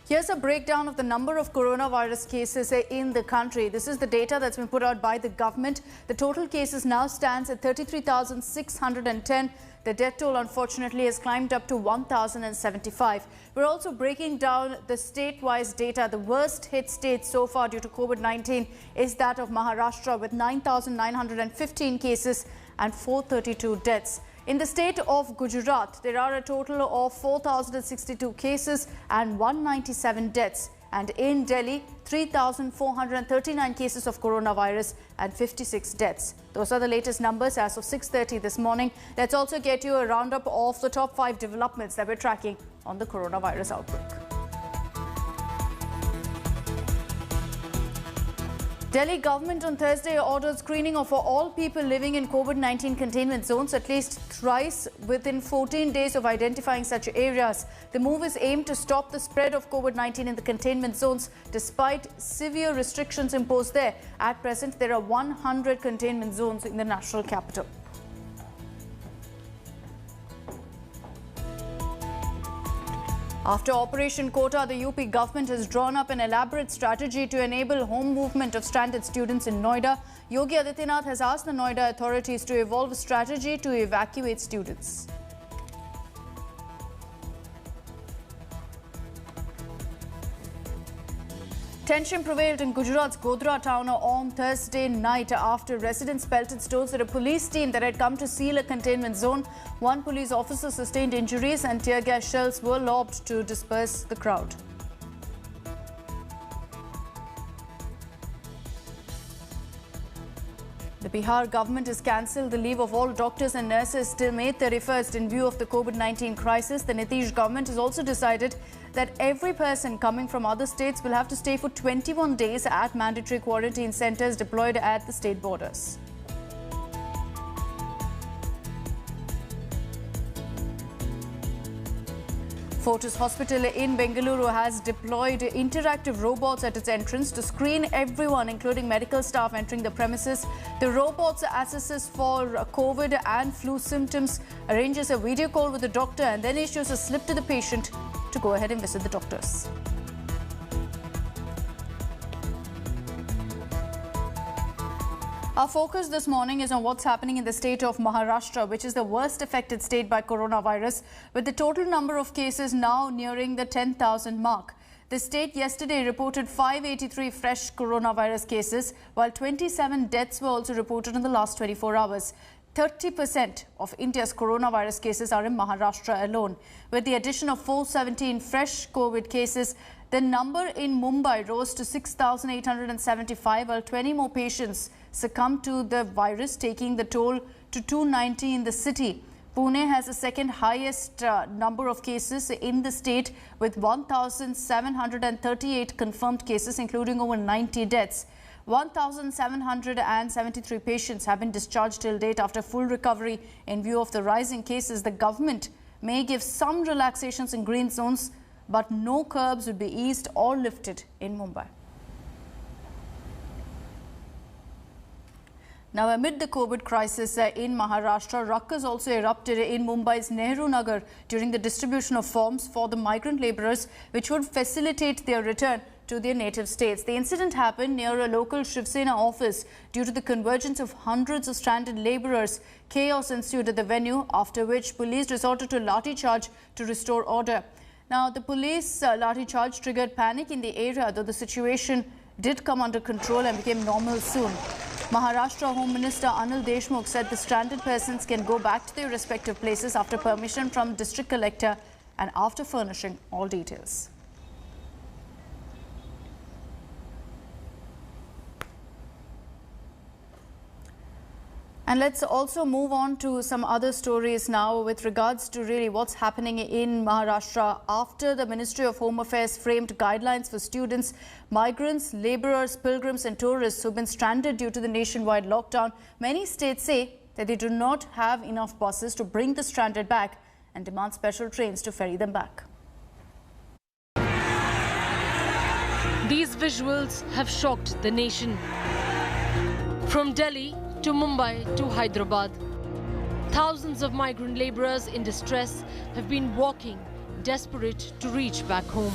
Here's a breakdown of the number of coronavirus cases in the country. This is the data that's been put out by the government. The total cases now stands at 33,610. The death toll, unfortunately, has climbed up to 1,075. We're also breaking down the state-wise data. The worst hit state so far due to COVID-19 is that of Maharashtra, with 9,915 cases and 432 deaths. In the state of Gujarat, there are a total of 4,062 cases and 197 deaths. And in Delhi, 3,439 cases of coronavirus and 56 deaths. Those are the latest numbers as of 6:30 this morning. Let's also get you a roundup of the top 5 developments that we're tracking on the coronavirus outbreak. Delhi government on Thursday ordered screening of all people living in COVID-19 containment zones at least thrice within 14 days of identifying such areas. The move is aimed to stop the spread of COVID-19 in the containment zones despite severe restrictions imposed there. At present, there are 100 containment zones in the national capital. After Operation Quota, the UP government has drawn up an elaborate strategy to enable home movement of stranded students in Noida. Yogi Adityanath has asked the Noida authorities to evolve a strategy to evacuate students. Tension prevailed in Gujarat's Godhra town on Thursday night after residents pelted stones at a police team that had come to seal a containment zone. One police officer sustained injuries and tear gas shells were lobbed to disperse the crowd. The Bihar government has cancelled the leave of all doctors and nurses till May 31st in view of the COVID-19 crisis. The Nitish government has also decided that every person coming from other states will have to stay for 21 days at mandatory quarantine centres deployed at the state borders. Fortis Hospital in Bengaluru has deployed interactive robots at its entrance to screen everyone, including medical staff entering the premises. The robots assesses for COVID and flu symptoms, arranges a video call with the doctor and then issues a slip to the patient to go ahead and visit the doctors. Our focus this morning is on what's happening in the state of Maharashtra, which is the worst affected state by coronavirus, with the total number of cases now nearing the 10,000 mark. The state yesterday reported 583 fresh coronavirus cases, while 27 deaths were also reported in the last 24 hours. 30% of India's coronavirus cases are in Maharashtra alone. With the addition of 417 fresh COVID cases, the number in Mumbai rose to 6,875, while 20 more patients succumbed to the virus, taking the toll to 290 in the city. Pune has the second highest number of cases in the state, with 1,738 confirmed cases, including over 90 deaths. 1,773 patients have been discharged till date after full recovery. In view of the rising cases, the government may give some relaxations in green zones, but no curbs would be eased or lifted in Mumbai. Now, amid the COVID crisis in Maharashtra, ruckus also erupted in Mumbai's Nehru Nagar during the distribution of forms for the migrant labourers, which would facilitate their return to their native states. The incident happened near a local Shiv Sena office. Due to the convergence of hundreds of stranded labourers, chaos ensued at the venue, after which police resorted to lathi charge to restore order. Now, the police lathi charge triggered panic in the area, though the situation did come under control and became normal soon. Maharashtra Home Minister Anil Deshmukh said the stranded persons can go back to their respective places after permission from District Collector and after furnishing all details. And let's also move on to some other stories now with regards to really what's happening in Maharashtra. After the Ministry of Home Affairs framed guidelines for students, migrants, labourers, pilgrims and tourists who've been stranded due to the nationwide lockdown, many states say that they do not have enough buses to bring the stranded back and demand special trains to ferry them back. These visuals have shocked the nation. From Delhi to Mumbai to Hyderabad, thousands of migrant labourers in distress have been walking, desperate to reach back home.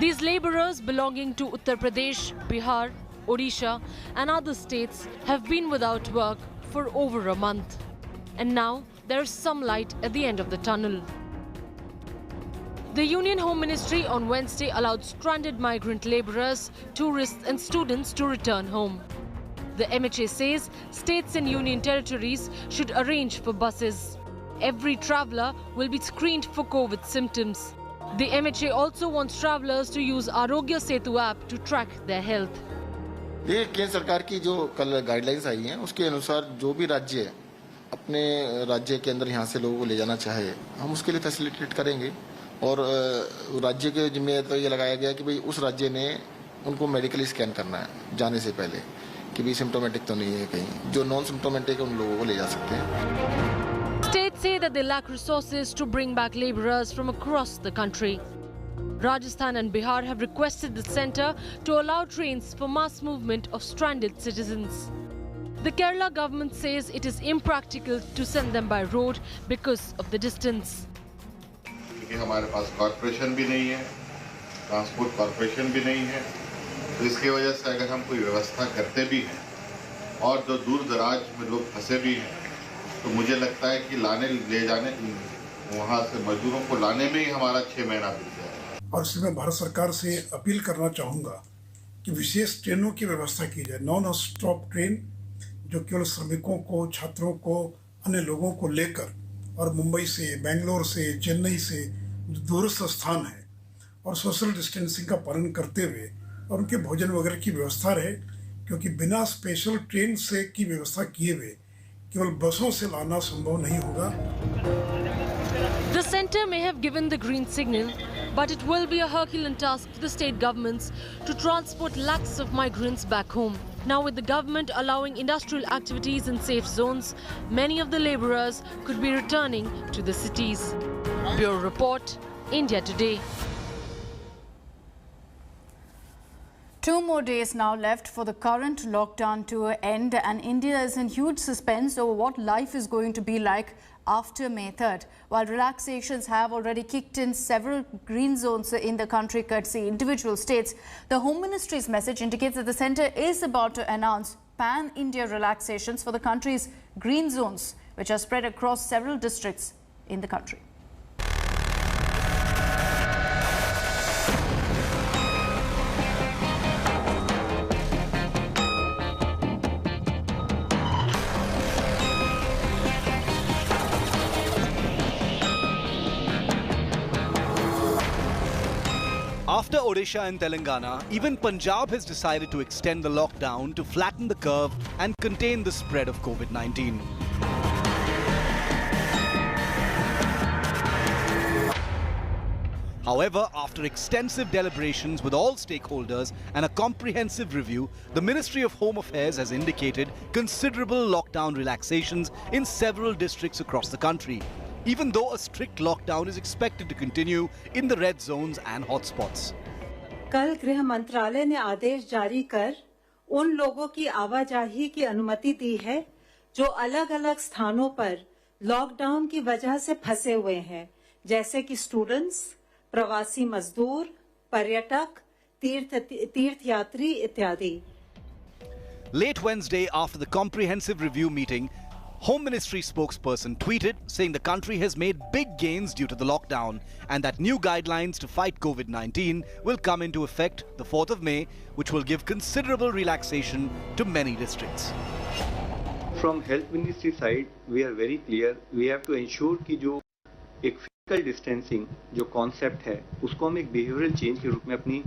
These labourers belonging to Uttar Pradesh, Bihar, Odisha and other states have been without work for over a month. And now there is some light at the end of the tunnel. The Union Home Ministry on Wednesday allowed stranded migrant labourers, tourists and students to return home. The MHA says states and union territories should arrange for buses. Every traveller will be screened for COVID symptoms. The MHA also wants travellers to use Arogya Setu app to track their health. ये केंद्र सरकार की जो कल guidelines आई हैं उसके अनुसार जो भी राज्य अपने राज्य के अंदर यहाँ से लोगों को ले जाना चाहे हम उसके लिए फैसिलिटेट करेंगे और राज्य के जिम्मे तो ये लगाया गया कि भाई उस राज्य ने उनको मेडिकली स्कैन करना है जाने से पहले कि भी सिम्टोमेटिक तो नहीं है कहीं जो नॉन सिम्टोमेटिक है उन लोगों को ले जा सकते हैं. States say that they lack resources to bring back labourers from across the country. Rajasthan and Bihar have requested the centre to allow trains for mass movement of stranded citizens. The Kerala government says it is impractical to send them by road because of the distance. क्योंकि हमारे पास corporation भी नहीं है, transport corporation भी नहीं है, तो इसकी वजह से अगर हम कोई व्यवस्था करते भी हैं और जो दूर दराज में लोग फंसे भी हैं, तो मुझे लगता है कि ले जाने वहाँ से मजदूरों को लाने में ही हमारा 6 महीना बीत जाएगा. और इसलिए मैं भारत सरकार से अपील करना चाहूँगा कि विशेष ट्रेनों की व्यवस्था की जाए, नॉन स्टॉप ट्रेन जो केवल श्रमिकों को, छात्रों को, अन्य लोगों को लेकर और मुंबई से, बेंगलोर से, चेन्नई से दूरस्थ स्थान है और सोशल डिस्टेंसिंग का पालन करते हुए और उनके भोजन वगैरह की व्यवस्था रहे, क्योंकि बिना स्पेशल ट्रेन से की व्यवस्था किए हुए केवल बसों से लाना संभव नहीं होगा. The centre may have given the green signal, but it will be a Herculean task for the state governments to transport lakhs of migrants back home. Now, with the government allowing industrial activities in safe zones, many of the labourers could be returning to the cities. Bureau Report, India Today. 2 more days now left for the current lockdown to end, and India is in huge suspense over what life is going to be like after May 3rd. While relaxations have already kicked in several green zones in the country courtesy individual states, the Home Ministry's message indicates that the centre is about to announce pan-India relaxations for the country's green zones, which are spread across several districts in the country. After Odisha and Telangana, even Punjab has decided to extend the lockdown to flatten the curve and contain the spread of COVID-19. However, after extensive deliberations with all stakeholders and a comprehensive review, the Ministry of Home Affairs has indicated considerable lockdown relaxations in several districts across the country, even though a strict lockdown is expected to continue in the red zones and hotspots. कल गृह मंत्रालय ने आदेश जारी कर उन लोगों की आवाजाही की अनुमति दी है जो अलग-अलग स्थानों पर लॉकडाउन की वजह से फंसे हुए हैं, जैसे कि स्टूडेंट्स, प्रवासी मजदूर, पर्यटक, तीर्थयात्री इत्यादि. Late Wednesday, after the comprehensive review meeting, Home Ministry spokesperson tweeted saying the country has made big gains due to the lockdown and that new guidelines to fight COVID-19 will come into effect the 4th of May, which will give considerable relaxation to many districts. From Health Ministry side, we are very clear. We have to ensure कि जो एक physical distancing जो concept है, उसको हम एक behavioral change के रूप में अपनी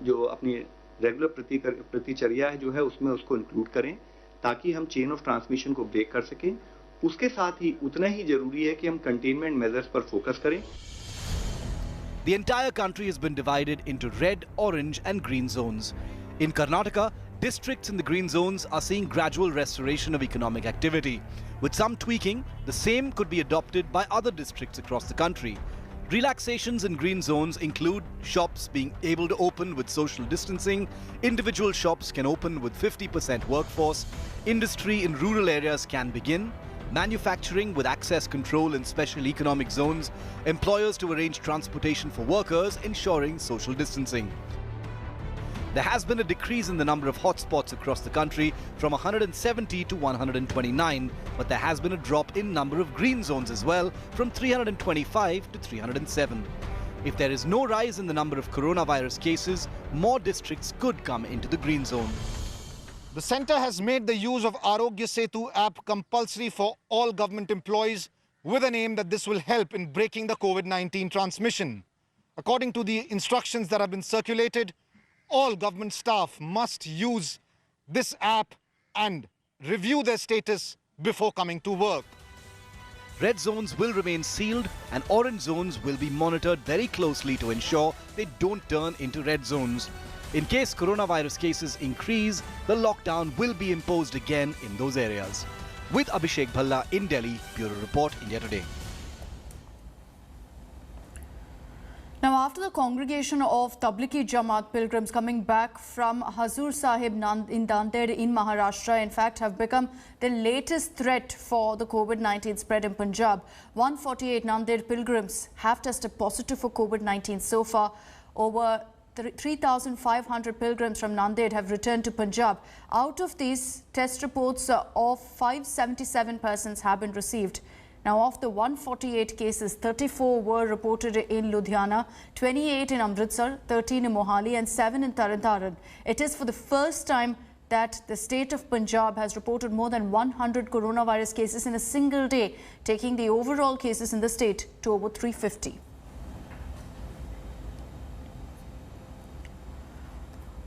जो अपनी regular प्रतिचर्या है जो है उसमें उसको include करें, ताकि हम चेन ऑफ ट्रांसमिशन को ब्रेक कर सकें. उसके साथ ही उतना ही जरूरी है कि हम कंटेनमेंट मेजर्स पर फोकस करें. The entire country has been divided into red, orange and green zones. In Karnataka, districts in the green zones are seeing gradual restoration of economic activity. With some tweaking, the same could be adopted by other districts across the country. Relaxations in green zones include shops being able to open with social distancing, individual shops can open with 50% workforce, industry in rural areas can begin, manufacturing with access control in special economic zones, employers to arrange transportation for workers, ensuring social distancing. There has been a decrease in the number of hotspots across the country from 170 to 129, but there has been a drop in number of green zones as well, from 325 to 307. If there is no rise in the number of coronavirus cases, more districts could come into the green zone. The centre has made the use of Arogya Setu app compulsory for all government employees with an aim that this will help in breaking the COVID-19 transmission. According to the instructions that have been circulated, all government staff must use this app and review their status before coming to work. Red zones will remain sealed and orange zones will be monitored very closely to ensure they don't turn into red zones. In case coronavirus cases increase, the lockdown will be imposed again in those areas. With Abhishek Bhalla in Delhi, Bureau Report, India Today. Now, after the congregation of Tablighi Jamaat pilgrims coming back from Hazur Sahib in Nanded in Maharashtra, in fact, have become the latest threat for the COVID-19 spread in Punjab. 148 Nanded pilgrims have tested positive for COVID-19 so far. Over 3,500 pilgrims from Nanded have returned to Punjab. Out of these, test reports of 577 persons have been received. Now, of the 148 cases, 34 were reported in Ludhiana, 28 in Amritsar, 13 in Mohali and 7 in Tarn. It is for the first time that the state of Punjab has reported more than 100 coronavirus cases in a single day, taking the overall cases in the state to over 350.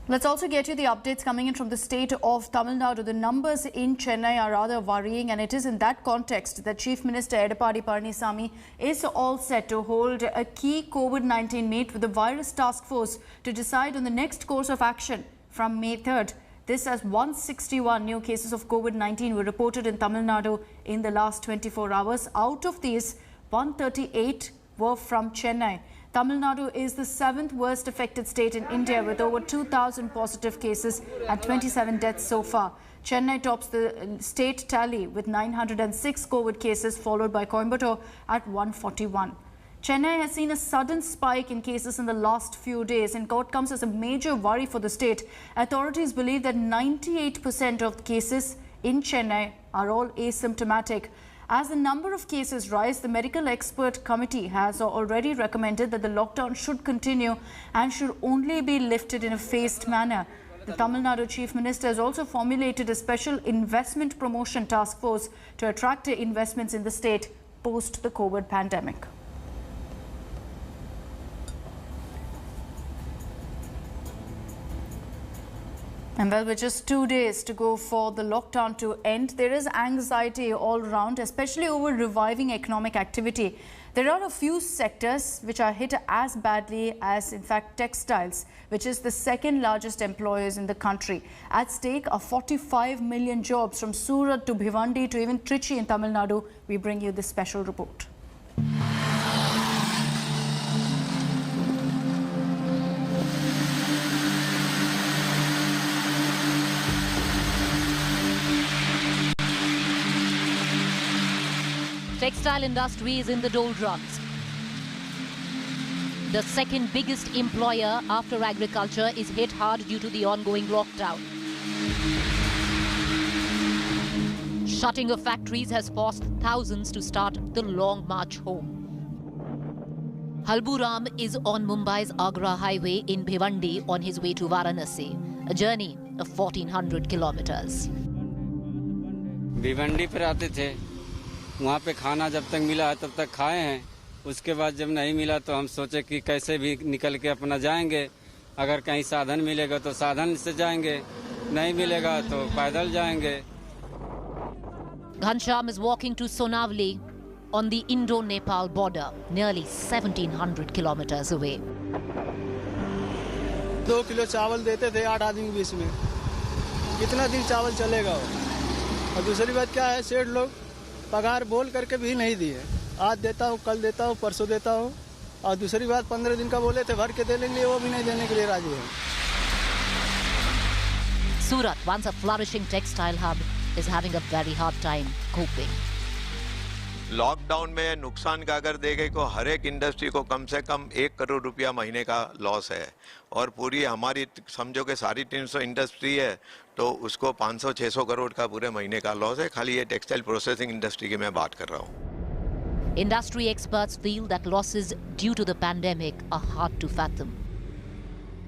Let's also get you the updates coming in from the state of Tamil Nadu. The numbers in Chennai are rather worrying, and it is in that context that Chief Minister Edappadi Palaniswamy is all set to hold a key COVID-19 meet with the Virus Task Force to decide on the next course of action from May 3rd. This as 161 new cases of COVID-19 were reported in Tamil Nadu in the last 24 hours. Out of these, 138 were from Chennai. Tamil Nadu is the 7th worst affected state in India with over 2,000 positive cases and 27 deaths so far. Chennai tops the state tally with 906 COVID cases, followed by Coimbatore at 141. Chennai has seen a sudden spike in cases in the last few days, and what comes as a major worry for the state. Authorities believe that 98% of the cases in Chennai are all asymptomatic. As the number of cases rise, the medical expert committee has already recommended that the lockdown should continue and should only be lifted in a phased manner. The Tamil Nadu Chief Minister has also formulated a special investment promotion task force to attract investments in the state post the COVID pandemic. And well, with just 2 days to go for the lockdown to end, there is anxiety all around, especially over reviving economic activity. There are a few sectors which are hit as badly as, in fact, textiles, which is the second largest employers in the country. At stake are 45 million jobs from Surat to Bhiwandi to even Trichy in Tamil Nadu. We bring you this special report. Textile industry is in the doldrums. The second biggest employer after agriculture is hit hard due to the ongoing lockdown. Shutting of factories has forced thousands to start the long march home. Halburam is on Mumbai's Agra highway in Bhiwandi on his way to Varanasi, a journey of 1400 kilometers. Bhiwandi पर आते थे, वहाँ पे खाना जब तक मिला तब तक खाए हैं। उसके बाद जब नहीं मिला तो हम सोचे कि कैसे भी निकल के अपना जाएंगे। अगर कहीं साधन मिलेगा तो साधन से जाएंगे, नहीं मिलेगा तो पैदल जाएंगे। Ghanshyam is walking to Sonavli on the Indo-Nepal border, nearly 1700 kilometers away. 2 kilo चावल देते थे 8 आदमी के बीच में, कितना दिन चावल चलेगा वो? और दूसरी बात क्या है, सेठ लोग पगार बोल करके भी नहीं दिए। आज देता हूँ, कल देता हूँ, परसों देता हूँ। और दूसरी बात 15 दिन का बोले थे भर के देने के लिए, वो भी नहीं देने के लिए राजी है। Surat, once a flourishing textile hub, is having a very hard time coping. Lockdown में नुकसान का अगर देखें तो हर एक इंडस्ट्री को कम से कम 1 करोड़ रुपया महीने का लॉस है और पूरी हमारी समझो कि सारी 300 इंडस्ट्री है तो उसको 500-600 करोड़ का पूरे महीने का लॉस है। खाली ये टेक्सटाइल प्रोसेसिंग इंडस्ट्री की मैं बात कर रहा हूँ। Industry experts feel that losses due to the pandemic are hard to fathom.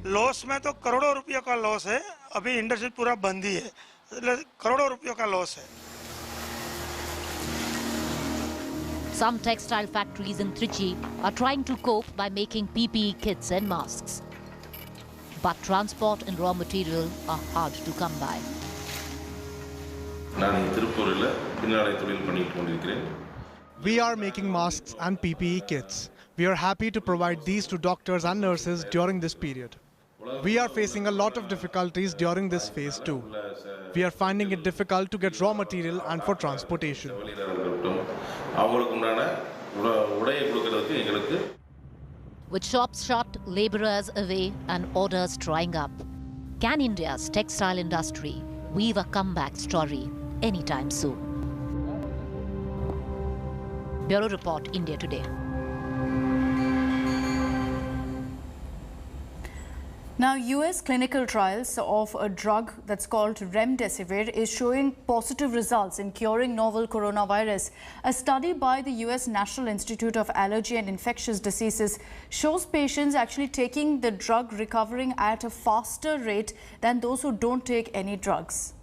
Loss में तो करोड़ों रुपयों का लॉस है। अभी इंडस्ट्री पूरा बंद ही है, करोड़ों रुपयों का लॉस है। Some textile factories in Trichy are trying to cope by making PPE kits and masks. But transport and raw material are hard to come by. We are making masks and PPE kits. We are happy to provide these to doctors and nurses during this period. We are facing a lot of difficulties during this phase too. We are finding it difficult to get raw material and for transportation. With shops shut, laborers away and orders drying up, can India's textile industry weave a comeback story anytime soon? Bureau Report, India Today. Now, US clinical trials of a drug that's called remdesivir is showing positive results in curing novel coronavirus. A study by the US National Institute of Allergy and Infectious Diseases shows patients actually taking the drug recovering at a faster rate than those who don't take any drugs.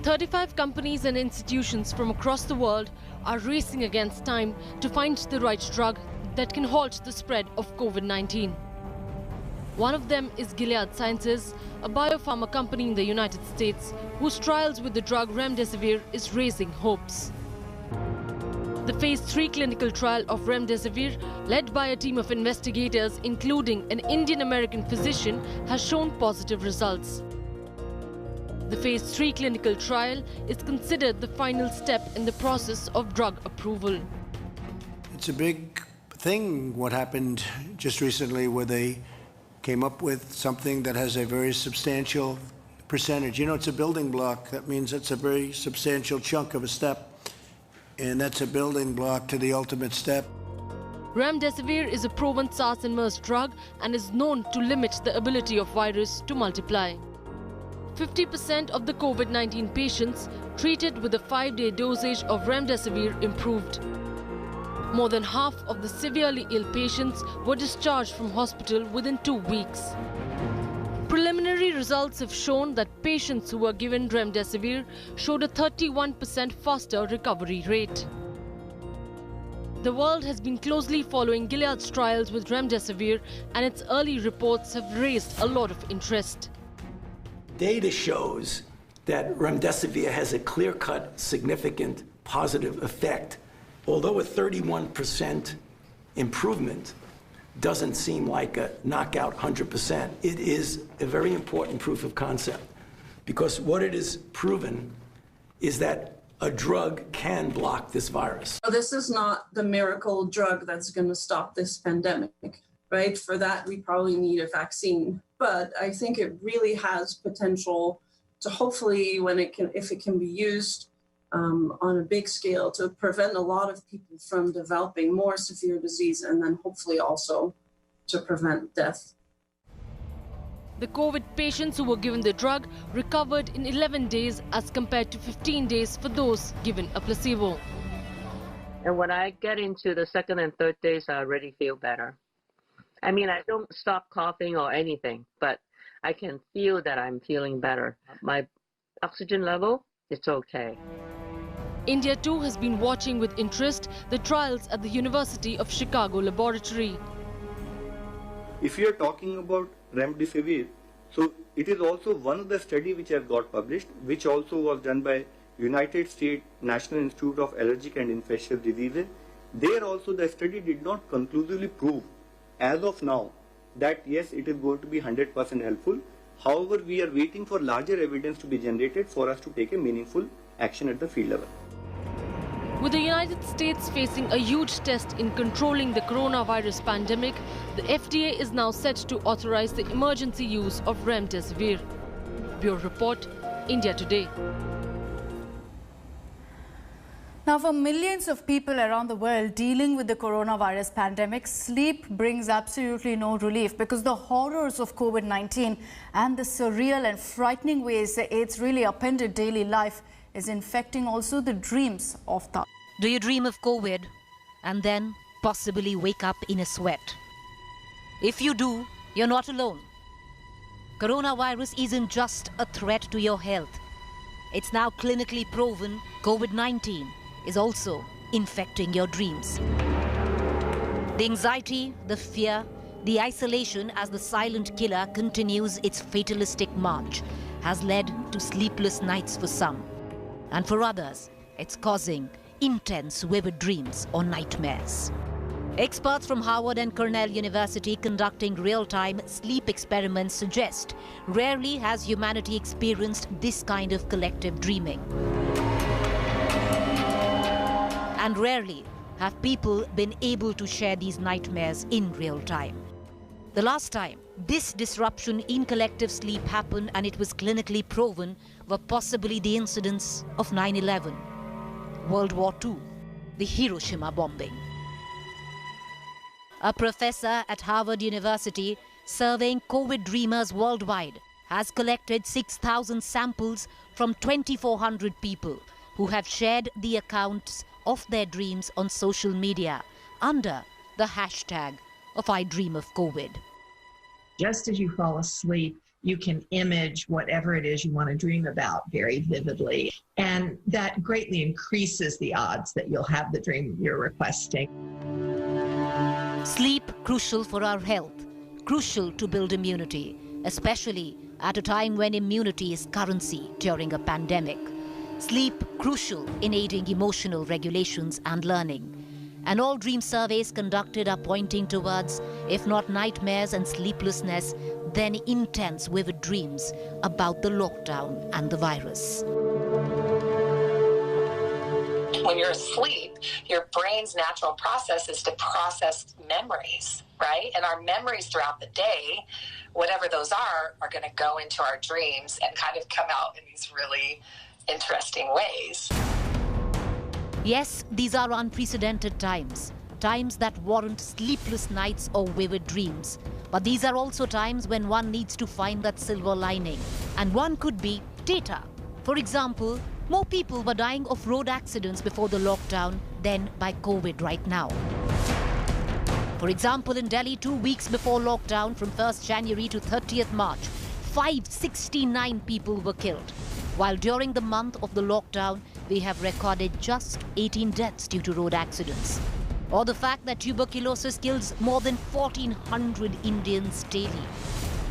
"35 companies and institutions from across the world are racing against time to find the right drug that can halt the spread of COVID-19. One of them is Gilead Sciences, a biopharma company in the United States, whose trials with the drug remdesivir is raising hopes. The phase 3 clinical trial of remdesivir, led by a team of investigators including an Indian-American physician, has shown positive results. The phase 3 clinical trial is considered the final step in the process of drug approval. It's a big thing what happened just recently where they came up with something that has a very substantial percentage. You know, it's a building block. That means it's a very substantial chunk of a step. And that's a building block to the ultimate step. Remdesivir is a proven SARS and MERS drug and is known to limit the ability of virus to multiply. 50% of the COVID-19 patients treated with a 5-day dosage of remdesivir improved. More than half of the severely ill patients were discharged from hospital within 2 weeks. Preliminary results have shown that patients who were given remdesivir showed a 31% faster recovery rate. The world has been closely following Gilead's trials with remdesivir, and its early reports have raised a lot of interest. Data shows that remdesivir has a clear-cut, significant positive effect. Although a 31% improvement doesn't seem like a knockout 100%, it is a very important proof of concept, because what it is proven is that a drug can block this virus. This is not the miracle drug that's going to stop this pandemic, right? For that, we probably need a vaccine. But I think it really has potential to hopefully, if it can be used on a big scale, to prevent a lot of people from developing more severe disease, and then hopefully also to prevent death. The COVID patients who were given the drug recovered in 11 days as compared to 15 days for those given a placebo. And when I get into the second and third days, I already feel better. I mean, I don't stop coughing or anything, but I can feel that I'm feeling better. My oxygen level, it's okay. India too has been watching with interest the trials at the University of Chicago laboratory. If you are talking about remdesivir, so it is also one of the study which has got published, which also was done by United States National Institute of Allergic and Infectious Diseases. There also the study did not conclusively prove as of now that yes, it is going to be 100% helpful. However, we are waiting for larger evidence to be generated for us to take a meaningful action at the field level. With the United States facing a huge test in controlling the coronavirus pandemic, the FDA is now set to authorize the emergency use of remdesivir. Bureau Report, India Today. Now, for millions of people around the world dealing with the coronavirus pandemic, sleep brings absolutely no relief because the horrors of COVID-19 and the surreal and frightening ways it's really upended daily life is infecting also the dreams of the... Do you dream of COVID and then possibly wake up in a sweat? If you do, you're not alone. Coronavirus isn't just a threat to your health. It's now clinically proven COVID-19 is also infecting your dreams. The anxiety, the fear, the isolation as the silent killer continues its fatalistic march has led to sleepless nights for some. And for others, it's causing intense vivid dreams or nightmares. Experts from Harvard and Cornell University conducting real-time sleep experiments suggest rarely has humanity experienced this kind of collective dreaming. And rarely have people been able to share these nightmares in real time. The last time this disruption in collective sleep happened and it was clinically proven were possibly the incidents of 9/11, World War II, the Hiroshima bombing. A professor at Harvard University surveying COVID dreamers worldwide has collected 6,000 samples from 2,400 people who have shared the accounts of their dreams on social media under the hashtag of I Dream of COVID. Just as you fall asleep, you can image whatever it is you want to dream about very vividly. And that greatly increases the odds that you'll have the dream you're requesting. Sleep crucial for our health, crucial to build immunity, especially at a time when immunity is currency during a pandemic. Sleep crucial in aiding emotional regulations and learning. And all dream surveys conducted are pointing towards, if not nightmares and sleeplessness, then intense vivid dreams about the lockdown and the virus. When you're asleep, your brain's natural process is to process memories, right? And our memories throughout the day, whatever those are going to go into our dreams and kind of come out in these really interesting ways. Yes, these are unprecedented times, times that warrant sleepless nights or vivid dreams. But these are also times when one needs to find that silver lining. And one could be data. For example, more people were dying of road accidents before the lockdown than by COVID right now. For example, in Delhi, 2 weeks before lockdown, from 1st January to 30th March, 569 people were killed. While during the month of the lockdown, we have recorded just 18 deaths due to road accidents. Or the fact that tuberculosis kills more than 1,400 Indians daily.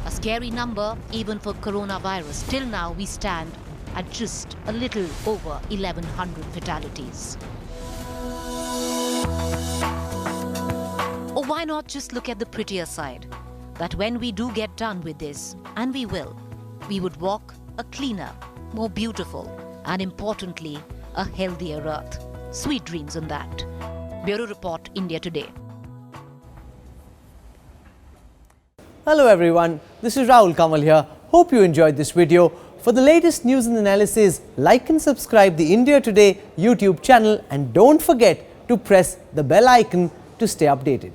A scary number even for coronavirus. Till now, we stand at just a little over 1,100 fatalities. Or why not just look at the prettier side? That when we do get done with this, and we will, we would walk a cleaner, more beautiful, and importantly, a healthier earth. Sweet dreams on that. Bureau Report, India Today. Hello everyone, this is Rahul Kamal here. Hope you enjoyed this video. For the latest news and analysis, like and subscribe the India Today YouTube channel and don't forget to press the bell icon to stay updated.